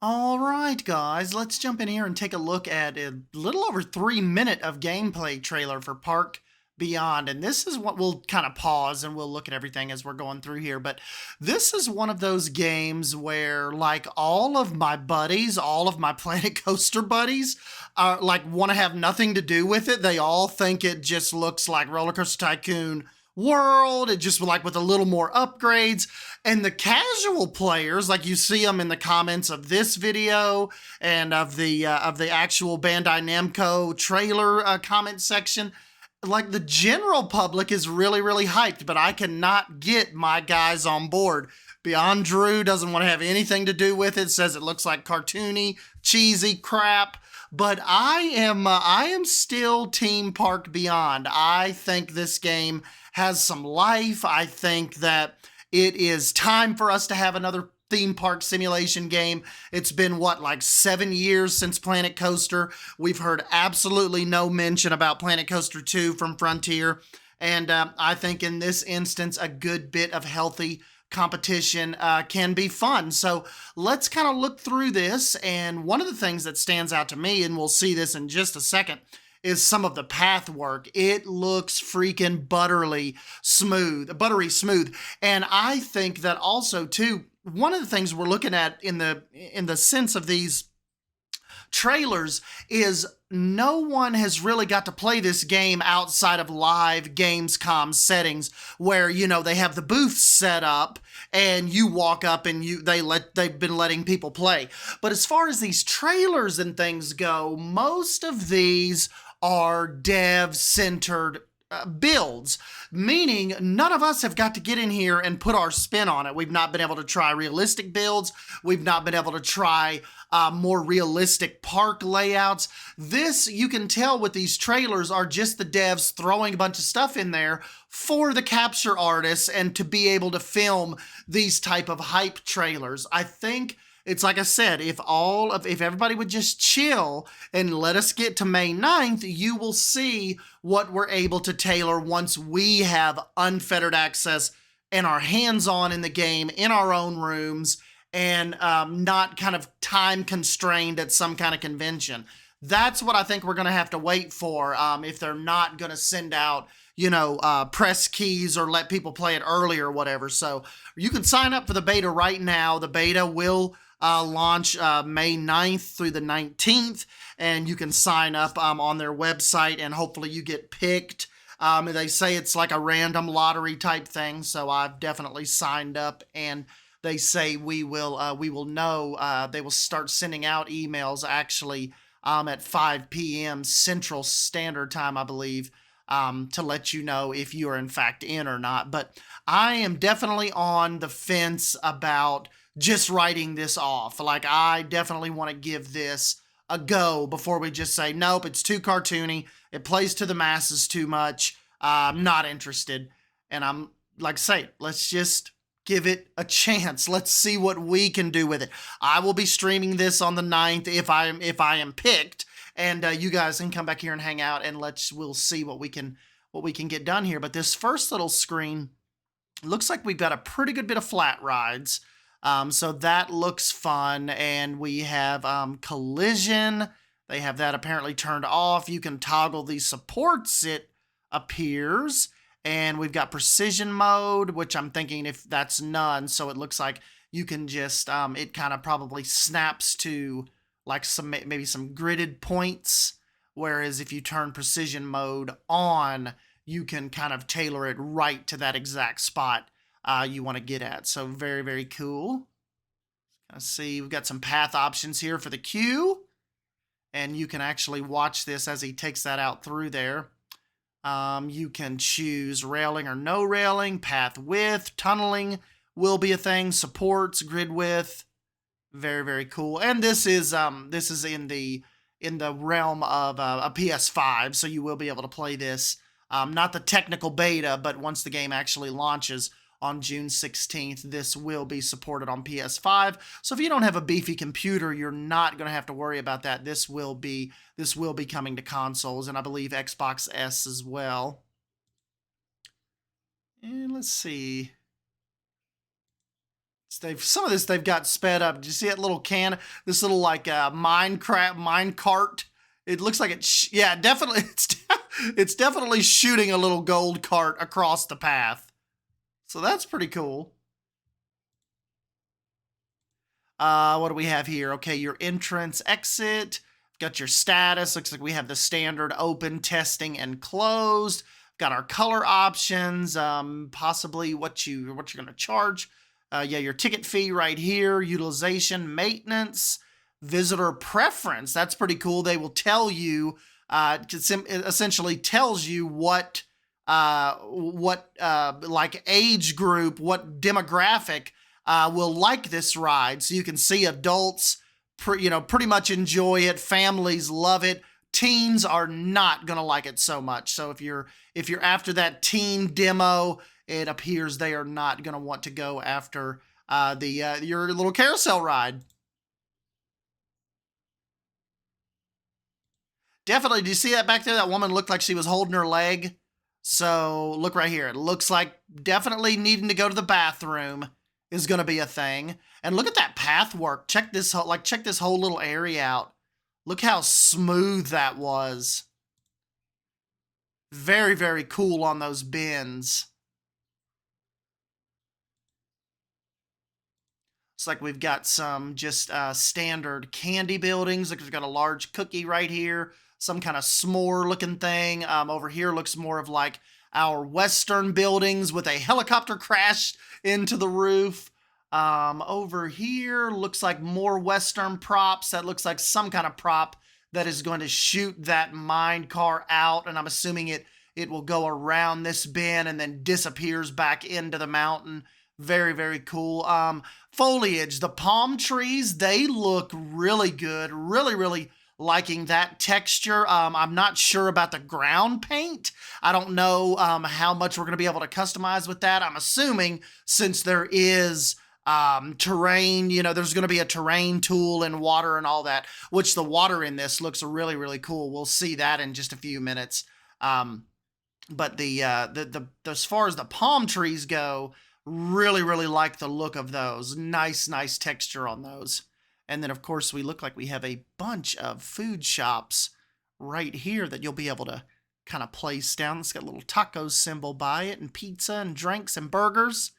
All right, guys, let's jump in here and take a look at a little over 3 minute of gameplay trailer for Park Beyond. And this is what we'll kind of pause and we'll look at everything as we're going through here. But this is one of those games where, like, all of my buddies, all of my Planet Coaster buddies, like, want to have nothing to do with it. They all think it just looks like Roller Coaster Tycoon World. It just like with a little more upgrades. And the casual players, like you see them in the comments of this video and of the actual Bandai Namco trailer comment section, like the general public is really hyped, but I cannot get my guys on board. Beyond Drew doesn't want to have anything to do with it, says it looks like cartoony, cheesy crap. But I am still Team Park Beyond. I think this game has some life. I think that it is time for us to have another theme park simulation game. It's been, what, like 7 years since Planet Coaster. We've heard absolutely no mention about Planet Coaster 2 from Frontier. And I think in this instance, a good bit of healthy competition can be fun. So let's kind of look through this. And one of the things that stands out to me, and we'll see this in just a second, is some of the path work. It looks freaking buttery smooth. And I think that also too, one of the things we're looking at in the sense of these trailers is no one has really got to play this game outside of live gamescom settings where, you know, they have the booths set up and you walk up and they've been letting people play. But as far as these trailers and things go, most of these are dev-centered builds, meaning none of us have got to get in here and put our spin on it. We've not been able to try realistic builds. We've not been able to try more realistic park layouts. This, you can tell with these trailers, are just the devs throwing a bunch of stuff in there for the capture artists and to be able to film these type of hype trailers. I think it's like I said, if everybody would just chill and let us get to May 9th, you will see what we're able to tailor once we have unfettered access and our hands-on in the game in our own rooms and not kind of time constrained at some kind of convention. That's what I think we're going to have to wait for if they're not going to send out, you know, press keys or let people play it early or whatever. So you can sign up for the beta right now. The beta will launch May 9th through the 19th, and you can sign up on their website, and hopefully you get picked. They say it's like a random lottery type thing, so I've definitely signed up, and they say we will know. They will start sending out emails actually at 5 p.m. Central Standard Time, I believe, to let you know if you are in fact in or not. But I am definitely on the fence about just writing this off. Like, I definitely want to give this a go before we just say, nope, it's too cartoony. It plays to the masses too much. I'm not interested. And I'm like, say, let's just give it a chance. Let's see what we can do with it. I will be streaming this on the 9th if I am picked, and you guys can come back here and hang out, and we'll see what we can get done here. But this first little screen looks like we've got a pretty good bit of flat rides. So that looks fun, and we have collision. They have that apparently turned off. You can toggle the supports, it appears, and we've got precision mode, which I'm thinking if that's none, so it looks like you can just, it kind of probably snaps to like maybe some gridded points, whereas if you turn precision mode on, you can kind of tailor it right to that exact spot you want to get at. So very cool. Let's see, we've got some path options here for the queue, and you can actually watch this as he takes that out through there. You can choose railing or no railing, path width, tunneling will be a thing, supports, grid width. Very cool. And this is in the realm of a PS5, so you will be able to play this. Not the technical beta, but once the game actually launches on June 16th, this will be supported on PS5. So if you don't have a beefy computer, you're not going to have to worry about that. This will be coming to consoles, and I believe Xbox S as well. And let's see. Some of this they've got sped up. Did you see that little can? This little like mine cart. It looks like yeah, definitely. It's definitely shooting a little gold cart across the path. So that's pretty cool. What do we have here? Okay, your entrance, exit. Got your status. Looks like we have the standard open, testing, and closed. Got our color options. Possibly what you're gonna charge. Yeah, your ticket fee right here. Utilization, maintenance, visitor preference. That's pretty cool. They will tell you. It essentially tells you what like age group, what demographic will like this ride. So you can see adults, pretty much enjoy it. Families love it. Teens are not gonna like it so much. So if you're after that teen demo, it appears they are not gonna want to go after your little carousel ride. Definitely. Do you see that back there? That woman looked like she was holding her leg. So look right here. It looks like definitely needing to go to the bathroom is going to be a thing. And look at that path work. Check this whole little area out. Look how smooth that was. Very, very cool on those bends. Looks like we've got some just standard candy buildings. Look, we've got a large cookie right here. Some kind of s'more looking thing. Over here looks more of like our Western buildings with a helicopter crash into the roof. Over here looks like more Western props. That looks like some kind of prop that is going to shoot that mine car out. And I'm assuming it will go around this bend and then disappears back into the mountain. Very, very cool. Foliage, the palm trees, they look really good. Really, really liking that texture. I'm not sure about the ground paint. I don't know how much we're going to be able to customize with that. I'm assuming since there is terrain, there's going to be a terrain tool and water and all that, which the water in this looks really, really cool. We'll see that in just a few minutes. But the as far as the palm trees go, really, really like the look of those. Nice, nice texture on those. And then, of course, we look like we have a bunch of food shops right here that you'll be able to kind of place down. It's got a little taco symbol by it, and pizza and drinks and burgers.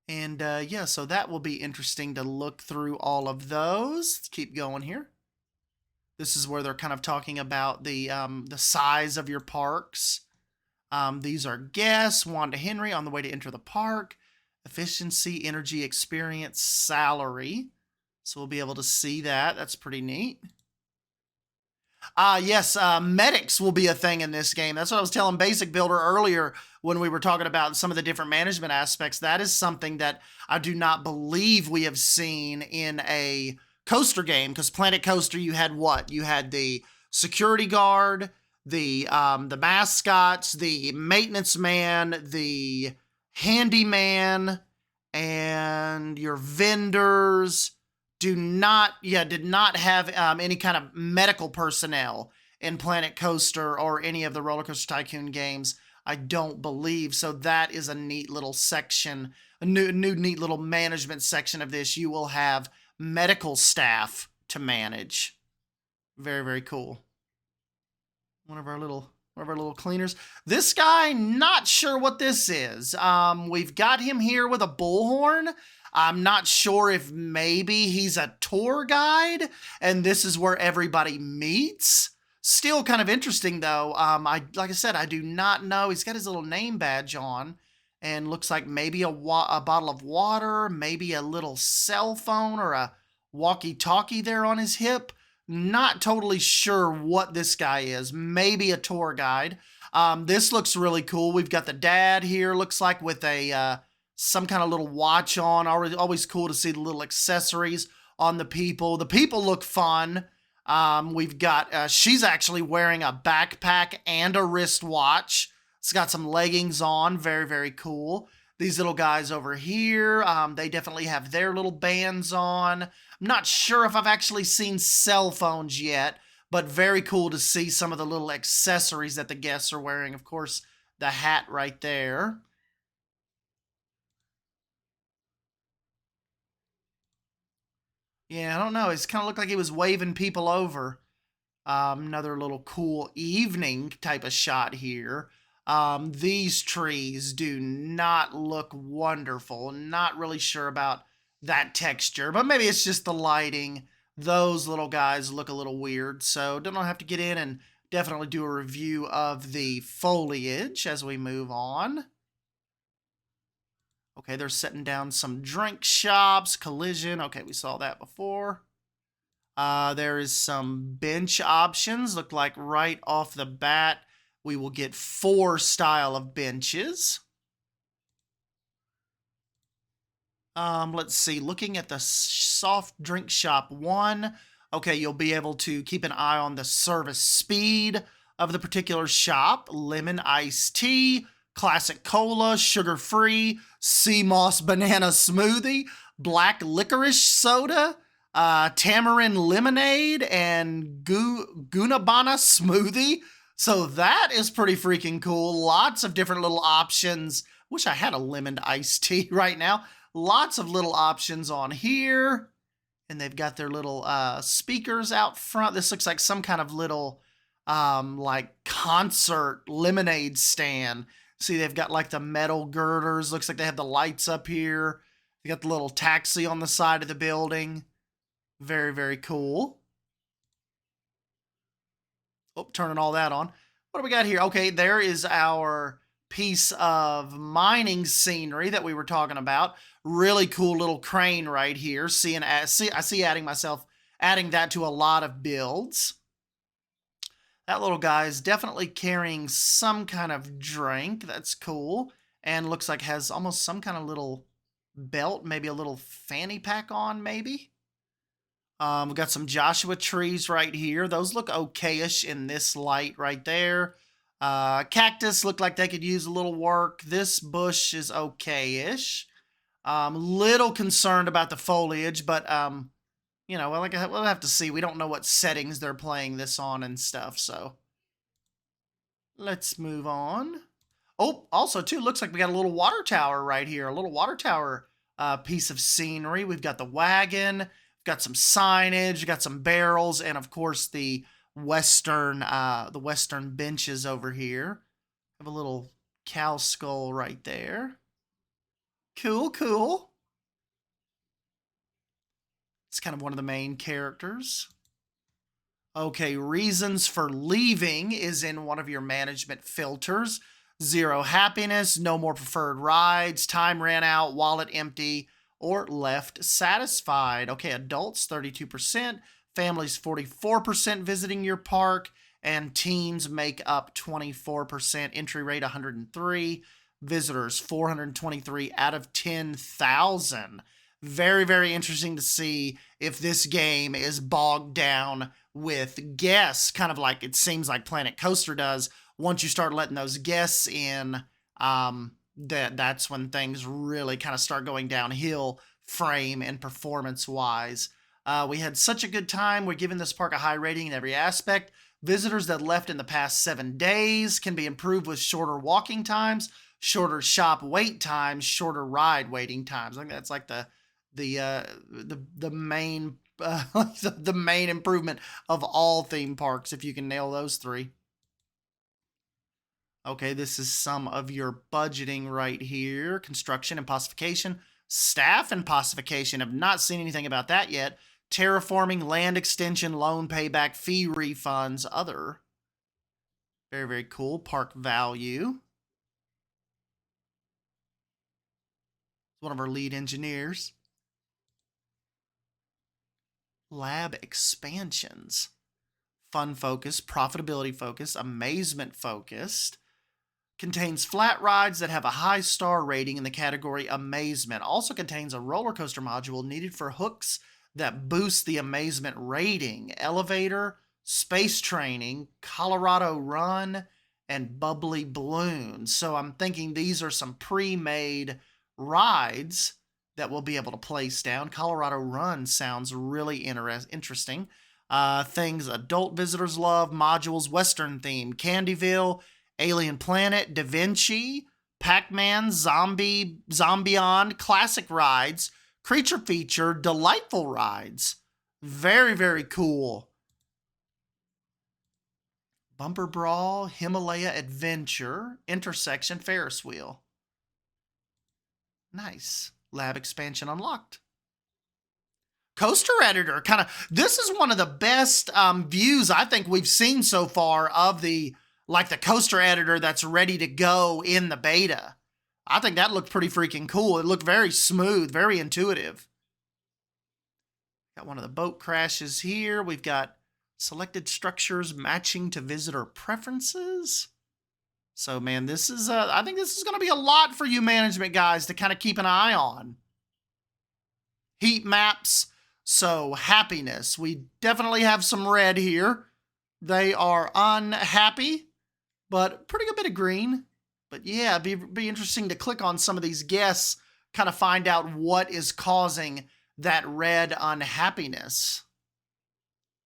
And yeah, so that will be interesting to look through all of those. Let's keep going here. This is where they're kind of talking about the size of your parks. These are guests, Wanda Henry on the way to enter the park. Efficiency, energy, experience, salary. So we'll be able to see that. That's pretty neat. Yes, medics will be a thing in this game. That's what I was telling Basic Builder earlier when we were talking about some of the different management aspects. That is something that I do not believe we have seen in a coaster game, because Planet Coaster, you had what? You had the security guard, the mascots, the maintenance man, the handyman, and your vendors. Did not have any kind of medical personnel in Planet Coaster or any of the Roller Coaster Tycoon games. I don't believe. So that is a neat little section, a new neat little management section of this. You will have medical staff to manage. Very, very cool. One of our little cleaners. This guy, not sure what this is. We've got him here with a bullhorn. I'm not sure if maybe he's a tour guide and this is where everybody meets. Still kind of interesting though. Like I said, I do not know. He's got his little name badge on and looks like maybe a bottle of water, maybe a little cell phone or a walkie-talkie there on his hip. Not totally sure what this guy is. Maybe a tour guide. This looks really cool. We've got the dad here, looks like with a some kind of little watch on. Always cool to see the little accessories on the people. The people look fun. We've got, she's actually wearing a backpack and a wristwatch. It's got some leggings on. Very, very cool. These little guys over here, they definitely have their little bands on. I'm not sure if I've actually seen cell phones yet, but very cool to see some of the little accessories that the guests are wearing. Of course, the hat right there. Yeah, I don't know. It's kind of looked like he was waving people over. Another little cool evening type of shot here. These trees do not look wonderful. Not really sure about that texture, but maybe it's just the lighting. Those little guys look a little weird, so don't have to get in and definitely do a review of the foliage as we move on. Okay, they're setting down some drink shops, collision. Okay, we saw that before. There is some bench options. Look like right off the bat, we will get 4 style of benches. Let's see. Looking at the soft drink shop 1, okay, you'll be able to keep an eye on the service speed of the particular shop. Lemon iced tea, classic cola, sugar-free, sea moss banana smoothie, black licorice soda, tamarind lemonade, and gunabana smoothie. So that is pretty freaking cool. Lots of different little options. Wish I had a lemon iced tea right now. Lots of little options on here. And they've got their little speakers out front. This looks like some kind of little like concert lemonade stand. See, they've got like the metal girders. Looks like they have the lights up here. They got the little taxi on the side of the building. Very, very cool. Oh, turning all that on. What do we got here? Okay, there is our piece of mining scenery that we were talking about. Really cool little crane right here. I see adding that to a lot of builds. That little guy is definitely carrying some kind of drink. That's cool. And looks like has almost some kind of little belt, maybe a little fanny pack on, maybe. We've got some Joshua trees right here. Those look okay-ish in this light right there. Cactus look like they could use a little work. This bush is okay-ish. Little concerned about the foliage, but you know, we'll have to see. We don't know what settings they're playing this on and stuff, so let's move on. Oh, also too, looks like we got a little water tower right here. A little water tower piece of scenery. We've got the wagon, we've got some signage, we've got some barrels, and of course the western benches over here. Have a little cow skull right there. Cool, cool. It's kind of one of the main characters. Okay, reasons for leaving is in one of your management filters. 0 happiness, no more preferred rides, time ran out, wallet empty, or left satisfied. Okay, adults 32%, families 44% visiting your park, and teens make up 24%, entry rate 103, visitors 423 out of 10,000. Very, very interesting to see if this game is bogged down with guests, kind of like it seems like Planet Coaster does. Once you start letting those guests in, that's when things really kind of start going downhill frame and performance-wise. We had such a good time. We're giving this park a high rating in every aspect. Visitors that left in the past 7 days can be improved with shorter walking times, shorter shop wait times, shorter ride waiting times. I think that's like the main the main improvement of all theme parks if you can nail those 3. Okay, this is some of your budgeting right here. Construction and pacification. Staff and pacification. Have not seen anything about that yet. Terraforming, land extension, loan payback, fee refunds, other. Very, very cool. Park value. One of our lead engineers. Lab expansions. Fun focused, profitability focused, amazement focused. Contains flat rides that have a high star rating in the category amazement. Also contains a roller coaster module needed for hooks that boost the amazement rating. Elevator, space training, Colorado Run, and bubbly balloons. So I'm thinking these are some pre-made rides that we'll be able to place down. Colorado Run sounds really interesting. Things adult visitors love, modules, Western theme, Candyville, Alien Planet, Da Vinci, Pac-Man, Zombieon, classic rides, Creature feature, delightful rides. Very, very cool. Bumper Brawl, Himalaya Adventure, Intersection Ferris Wheel. Nice. Lab expansion unlocked. Coaster editor, kind of, this is one of the best views I think we've seen so far of the coaster editor that's ready to go in the beta. I think that looked pretty freaking cool. It looked very smooth, very intuitive. Got one of the boat crashes here. We've got selected structures matching to visitor preferences. So, man, this is, I think this is going to be a lot for you management guys to kind of keep an eye on. Heat maps. So, happiness. We definitely have some red here. They are unhappy, but pretty good bit of green. But yeah, it'd be interesting to click on some of these guests, kind of find out what is causing that red unhappiness.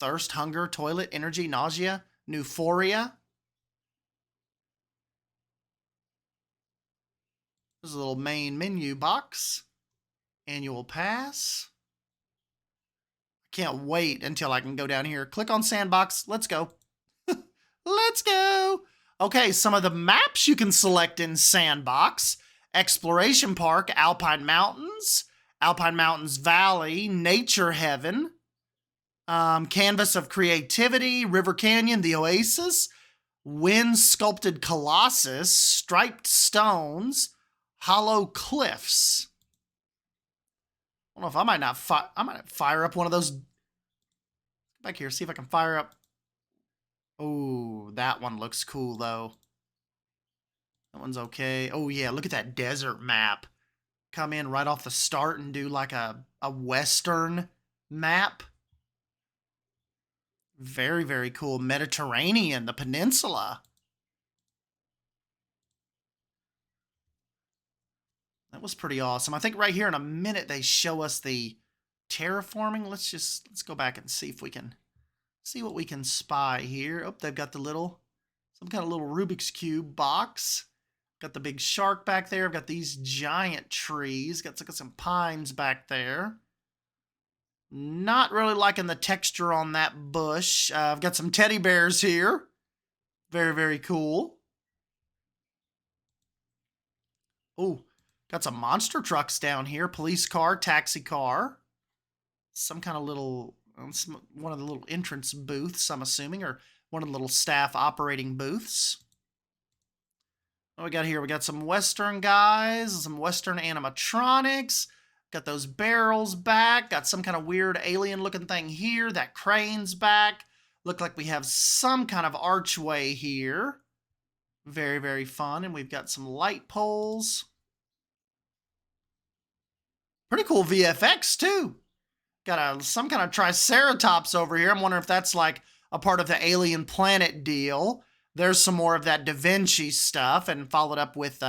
Thirst, hunger, toilet, energy, nausea, euphoria. There's a little main menu box. Annual pass. Can't wait until I can go down here. Click on sandbox. Let's go. Let's go. Okay, some of the maps you can select in sandbox. Exploration Park, Alpine Mountains Valley, Nature Heaven, Canvas of Creativity, River Canyon, The Oasis, Wind Sculpted Colossus, Striped Stones, Hollow Cliffs. I don't know if I might fire up one of those. Back here, see if I can fire up. Oh, that one looks cool though. That one's okay. Oh yeah, look at that desert map. Come in right off the start and do like a western map. Very, very cool. Mediterranean, the peninsula. That was pretty awesome. I think right here in a minute they show us the terraforming. Let's go back and see if we can see what we can spy here. Oh, they've got some kind of little Rubik's Cube box. Got the big shark back there. I've got these giant trees. Got some pines back there. Not really liking the texture on that bush. I've got some teddy bears here. Very, very cool. Oh, got some monster trucks down here. Police car, taxi car. Some kind of little, one of the little entrance booths, I'm assuming, or one of the little staff operating booths. What we got here? We got some Western guys, some Western animatronics. Got those barrels back. Got some kind of weird alien looking thing here. That crane's back. Look like we have some kind of archway here. Very, very fun. And we've got some light poles. Pretty cool VFX too. Got some kind of triceratops over here. I'm wondering if that's like a part of the Alien Planet deal. There's some more of that Da Vinci stuff, and followed up with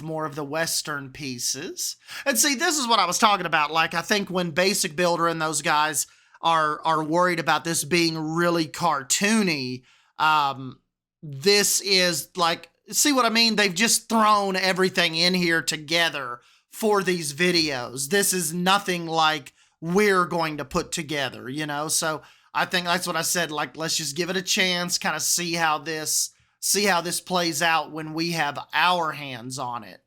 more of the Western pieces. And see, this is what I was talking about. Like, I think when Basic Builder and those guys are worried about this being really cartoony, this is like, see what I mean? They've just thrown everything in here together for these videos. This is nothing like we're going to put together, you know? So I think that's what I said, like, let's just give it a chance, kind of see how this plays out when we have our hands on it.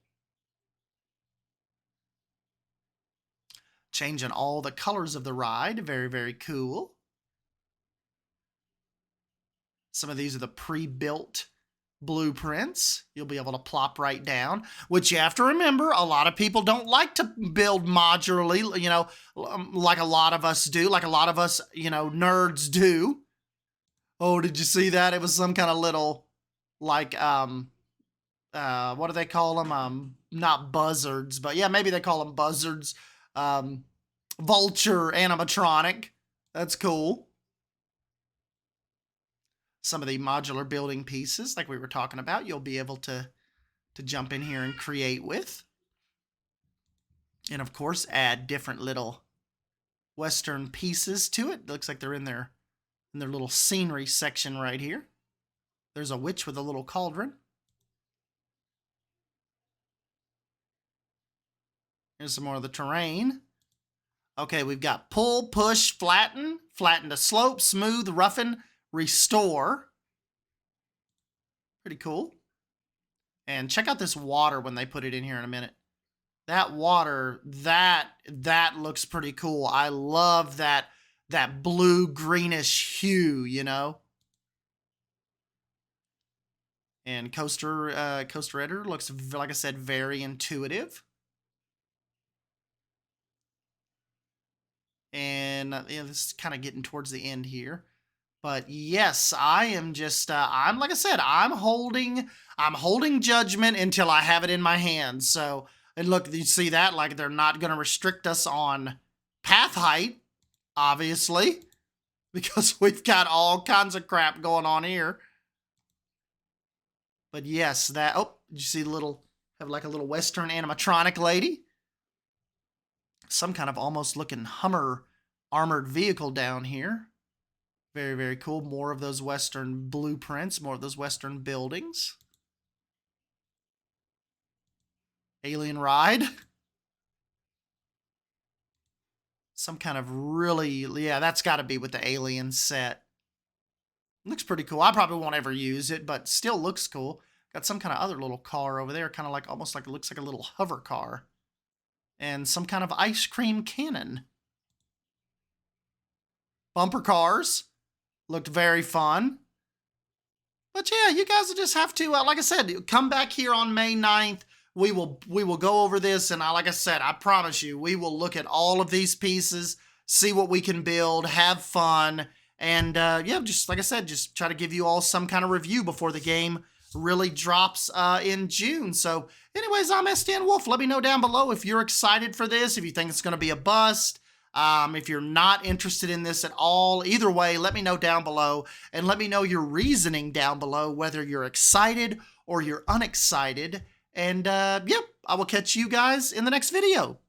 Changing all the colors of the ride. Very, very cool. Some of these are the pre-built blueprints. You'll be able to plop right down, which you have to remember, a lot of people don't like to build modularly, you know, like a lot of us do, like a lot of us, you know, nerds do. Oh, did you see that? It was some kind of little, like, what do they call them? Not buzzards, but yeah, maybe they call them buzzards. Vulture animatronic. That's cool. Some of the modular building pieces, like we were talking about, you'll be able to jump in here and create with. And of course, add different little Western pieces to it. Looks like they're in their little scenery section right here. There's a witch with a little cauldron. Here's some more of the terrain. Okay, we've got pull, push, flatten, flatten to slope, smooth, roughen, restore. Pretty cool. And check out this water when they put it in here in a minute. That water, that looks pretty cool. I love that blue greenish hue, you know. And coaster editor looks, like I said, very intuitive. And this is kind of getting towards the end here. But yes, I am just I'm like I said, I'm holding judgment until I have it in my hands. So, and look, you see that, like they're not going to restrict us on path height, obviously, because we've got all kinds of crap going on here. But yes, that, oh, did you see the little, have like a little Western animatronic lady? Some kind of almost looking Hummer armored vehicle down here. Very, very cool. More of those Western blueprints, more of those Western buildings. Alien ride. Some kind of really, yeah, that's got to be with the alien set. Looks pretty cool. I probably won't ever use it, but still looks cool. Got some kind of other little car over there, kind of like, almost like it looks like a little hover car. And some kind of ice cream cannon. Bumper cars. Looked very fun. But yeah, you guys will just have to, like I said, come back here on May 9th. We will go over this, and like I said, I promise you, we will look at all of these pieces, see what we can build, have fun, and yeah, just like I said, just try to give you all some kind of review before the game really drops in June. So anyways, I'm SDN Wolf. Let me know down below if you're excited for this, if you think it's going to be a bust. If you're not interested in this at all, either way, let me know down below, and let me know your reasoning down below, whether you're excited or you're unexcited. And yep, I will catch you guys in the next video.